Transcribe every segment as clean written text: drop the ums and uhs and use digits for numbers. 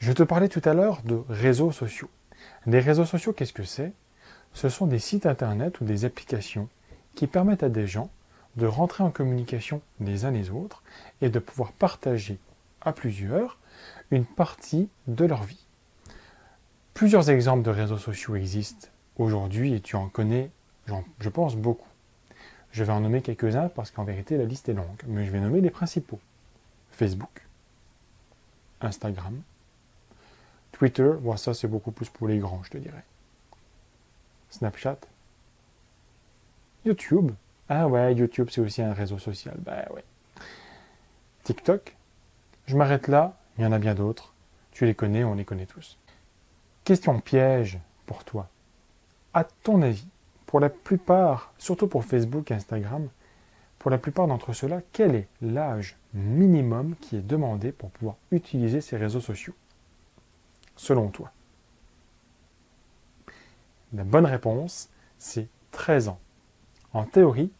Je te parlais tout à l'heure de réseaux sociaux. Les réseaux sociaux, qu'est-ce que c'est? Ce sont des sites internet ou des applications qui permettent à des gens de rentrer en communication les uns les autres et de pouvoir partager à plusieurs une partie de leur vie. Plusieurs exemples de réseaux sociaux existent aujourd'hui et tu en connais, je pense, beaucoup. Je vais en nommer quelques-uns parce qu'en vérité la liste est longue, mais je vais nommer les principaux. Facebook, Instagram, Twitter, bon, ça c'est beaucoup plus pour les grands, je te dirais. Snapchat, YouTube. Ah ouais, YouTube c'est aussi un réseau social. Bah ouais. TikTok. Je m'arrête là, il y en a bien d'autres. Tu les connais, on les connaît tous. Question piège pour toi. À ton avis, pour la plupart, surtout pour Facebook et Instagram, pour la plupart d'entre ceux-là, quel est l'âge minimum qui est demandé pour pouvoir utiliser ces réseaux sociaux? Selon toi. La bonne réponse, c'est 13 ans. En théorie,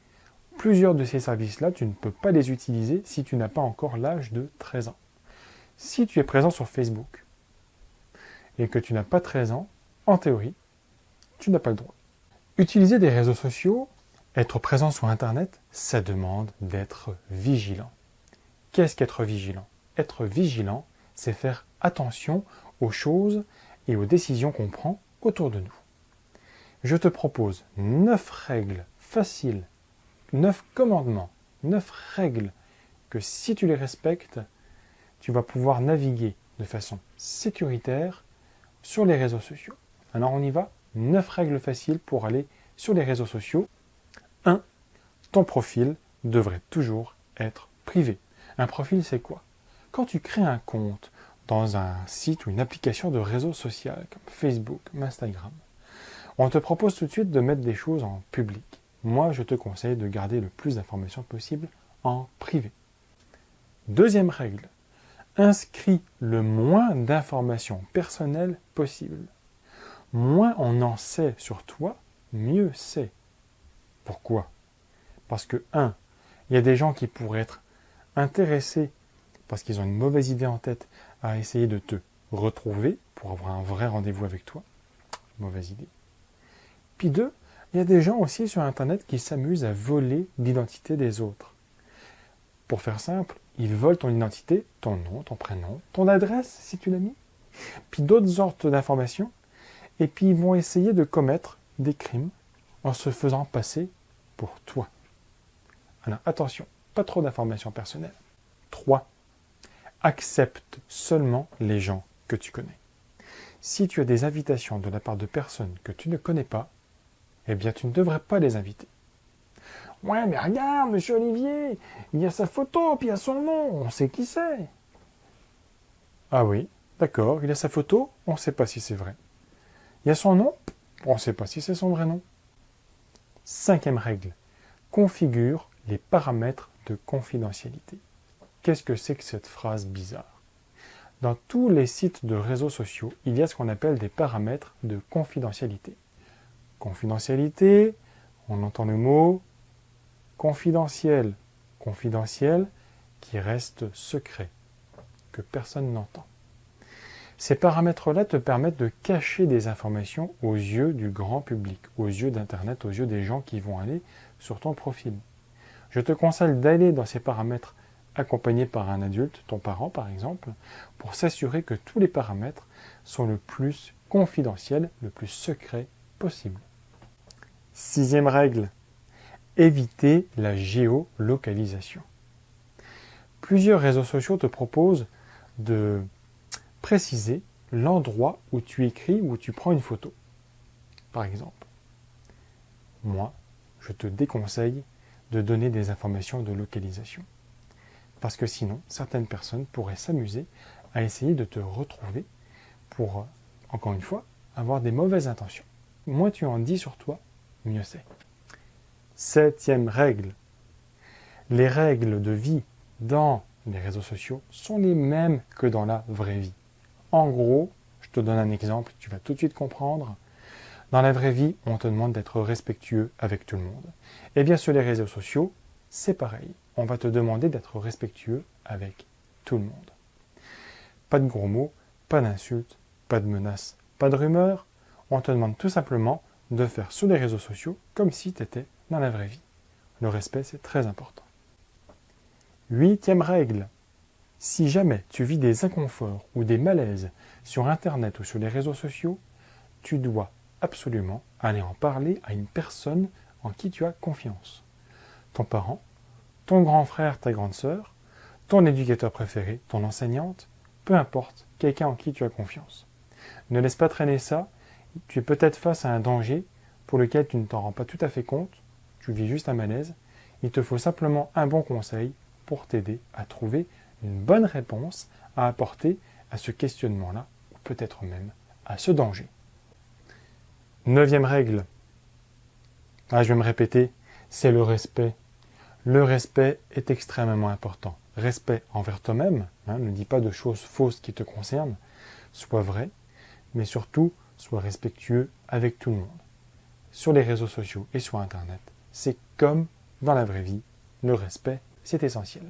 plusieurs de ces services-là, tu ne peux pas les utiliser si tu n'as pas encore l'âge de 13 ans. Si tu es présent sur Facebook et que tu n'as pas 13 ans, en théorie, tu n'as pas le droit. Utiliser des réseaux sociaux, être présent sur Internet, ça demande d'être vigilant. Qu'est-ce qu'être vigilant? Être vigilant, c'est faire attention aux choses et aux décisions qu'on prend autour de nous. Je te propose 9 règles faciles, 9 commandements, 9 règles que si tu les respectes, tu vas pouvoir naviguer de façon sécuritaire sur les réseaux sociaux. Alors on y va, 9 règles faciles pour aller sur les réseaux sociaux. 1. Ton profil devrait toujours être privé. Un profil, c'est quoi? Quand tu crées un compte dans un site ou une application de réseau social comme Facebook, Instagram, on te propose tout de suite de mettre des choses en public. Moi, je te conseille de garder le plus d'informations possible en privé. Deuxième règle, inscris le moins d'informations personnelles possible. Moins on en sait sur toi, mieux c'est. Pourquoi? Parce que, 1, il y a des gens qui pourraient être intéressés, parce qu'ils ont une mauvaise idée en tête, à essayer de te retrouver pour avoir un vrai rendez-vous avec toi. Mauvaise idée. Puis 2, il y a des gens aussi sur Internet qui s'amusent à voler l'identité des autres. Pour faire simple, ils volent ton identité, ton nom, ton prénom, ton adresse si tu l'as mis, puis d'autres sortes d'informations, et puis ils vont essayer de commettre des crimes en se faisant passer pour toi. Alors attention, pas trop d'informations personnelles. 3. Accepte seulement les gens que tu connais. Si tu as des invitations de la part de personnes que tu ne connais pas, eh bien tu ne devrais pas les inviter. Ouais, mais regarde, monsieur Olivier, il y a sa photo, puis il y a son nom, on sait qui c'est. Ah oui, d'accord, il a sa photo, on ne sait pas si c'est vrai. Il y a son nom, on ne sait pas si c'est son vrai nom. 5e règle, configure les paramètres de confidentialité. Qu'est-ce que c'est que cette phrase bizarre? Dans tous les sites de réseaux sociaux, il y a ce qu'on appelle des paramètres de confidentialité. Confidentialité, on entend le mot confidentiel. Confidentiel qui reste secret, que personne n'entend. Ces paramètres-là te permettent de cacher des informations aux yeux du grand public, aux yeux d'Internet, aux yeux des gens qui vont aller sur ton profil. Je te conseille d'aller dans ces paramètres accompagné par un adulte, ton parent par exemple, pour s'assurer que tous les paramètres sont le plus confidentiels, le plus secret possible. 6e règle, éviter la géolocalisation. Plusieurs réseaux sociaux te proposent de préciser l'endroit où tu écris ou où tu prends une photo. Par exemple, moi, je te déconseille de donner des informations de localisation. Parce que sinon, certaines personnes pourraient s'amuser à essayer de te retrouver pour, encore une fois, avoir des mauvaises intentions. Moins tu en dis sur toi, mieux c'est. 7e règle. Les règles de vie dans les réseaux sociaux sont les mêmes que dans la vraie vie. En gros, je te donne un exemple, tu vas tout de suite comprendre. Dans la vraie vie, on te demande d'être respectueux avec tout le monde. Et bien sur les réseaux sociaux, c'est pareil. On va te demander d'être respectueux avec tout le monde. Pas de gros mots, pas d'insultes, pas de menaces, pas de rumeurs. On te demande tout simplement de faire sur les réseaux sociaux comme si tu étais dans la vraie vie. Le respect, c'est très important. 8e règle. Si jamais tu vis des inconforts ou des malaises sur Internet ou sur les réseaux sociaux, tu dois absolument aller en parler à une personne en qui tu as confiance. Ton parent, ton grand frère, ta grande sœur, ton éducateur préféré, ton enseignante, peu importe, quelqu'un en qui tu as confiance. Ne laisse pas traîner ça, tu es peut-être face à un danger pour lequel tu ne t'en rends pas tout à fait compte, tu vis juste un malaise, il te faut simplement un bon conseil pour t'aider à trouver une bonne réponse à apporter à ce questionnement-là, ou peut-être même à ce danger. 9e règle, je vais me répéter, c'est le respect. Le respect est extrêmement important. Respect envers toi-même, ne dis pas de choses fausses qui te concernent, sois vrai, mais surtout, sois respectueux avec tout le monde. Sur les réseaux sociaux et sur Internet, c'est comme dans la vraie vie, le respect, c'est essentiel.